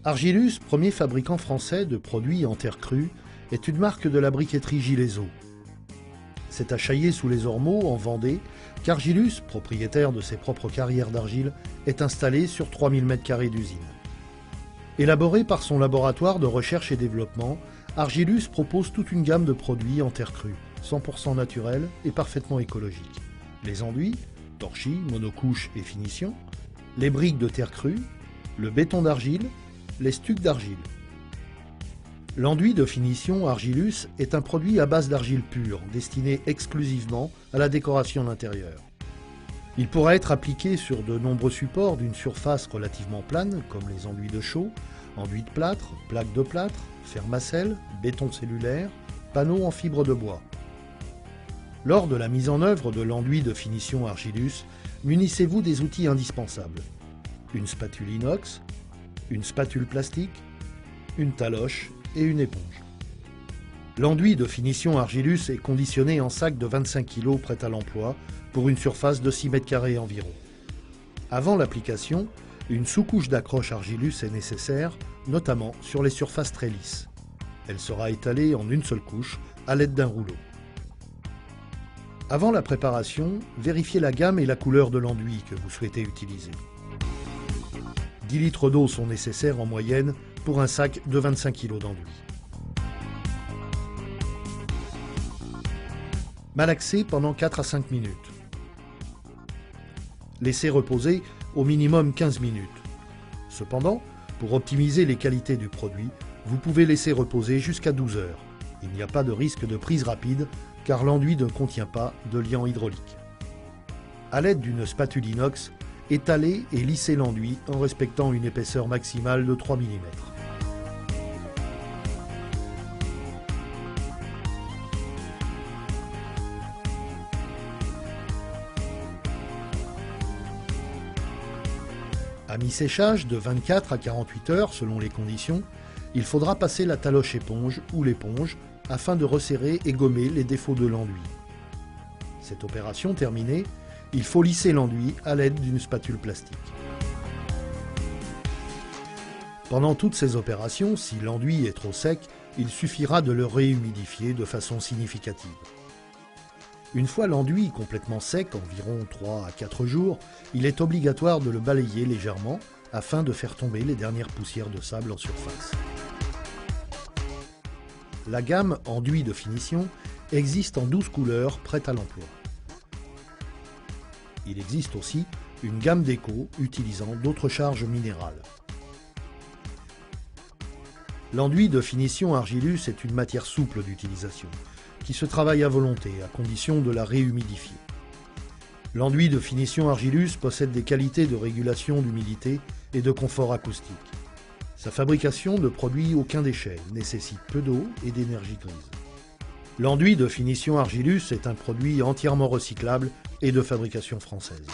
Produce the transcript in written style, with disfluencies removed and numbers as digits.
Argilus, premier fabricant français de produits en terre crue, est une marque de la briqueterie Gileso. C'est à Chaillé-sous-les-Ormeaux, en Vendée, qu'Argilus, propriétaire de ses propres carrières d'argile, est installé sur 3000 m² d'usine. Élaboré par son laboratoire de recherche et développement, Argilus propose toute une gamme de produits en terre crue, 100% naturels et parfaitement écologiques. Les enduits, torchis, monocouches et finitions, les briques de terre crue, le béton d'argile, les stucs d'argile. L'enduit de finition Argilus est un produit à base d'argile pure, destiné exclusivement à la décoration d'intérieur. Il pourra être appliqué sur de nombreux supports d'une surface relativement plane, comme les enduits de chaux, enduits de plâtre, plaques de plâtre, fer-macelle, béton cellulaire, panneaux en fibre de bois. Lors de la mise en œuvre de l'enduit de finition Argilus, munissez-vous des outils indispensables. Une spatule inox, une spatule plastique, une taloche et une éponge. L'enduit de finition Argilus est conditionné en sac de 25 kg prêt à l'emploi pour une surface de 6 m² environ. Avant l'application, une sous-couche d'accroche Argilus est nécessaire, notamment sur les surfaces très lisses. Elle sera étalée en une seule couche à l'aide d'un rouleau. Avant la préparation, vérifiez la gamme et la couleur de l'enduit que vous souhaitez utiliser. 10 litres d'eau sont nécessaires en moyenne pour un sac de 25 kg d'enduit. Malaxer pendant 4 à 5 minutes. Laissez reposer au minimum 15 minutes. Cependant, pour optimiser les qualités du produit, vous pouvez laisser reposer jusqu'à 12 heures. Il n'y a pas de risque de prise rapide car l'enduit ne contient pas de liant hydraulique. À l'aide d'une spatule inox, étalez et lissez l'enduit en respectant une épaisseur maximale de 3 mm. À mi-séchage de 24 à 48 heures selon les conditions, il faudra passer la taloche éponge ou l'éponge afin de resserrer et gommer les défauts de l'enduit. Cette opération terminée, il faut lisser l'enduit à l'aide d'une spatule plastique. Pendant toutes ces opérations, si l'enduit est trop sec, il suffira de le réhumidifier de façon significative. Une fois l'enduit complètement sec, environ 3 à 4 jours, il est obligatoire de le balayer légèrement afin de faire tomber les dernières poussières de sable en surface. La gamme enduit de finition existe en 12 couleurs prêtes à l'emploi. Il existe aussi une gamme déco utilisant d'autres charges minérales. L'enduit de finition Argilus est une matière souple d'utilisation, qui se travaille à volonté, à condition de la réhumidifier. L'enduit de finition Argilus possède des qualités de régulation d'humidité et de confort acoustique. Sa fabrication ne produit aucun déchet, nécessite peu d'eau et d'énergie grise. L'enduit de finition Argilus est un produit entièrement recyclable et de fabrication française.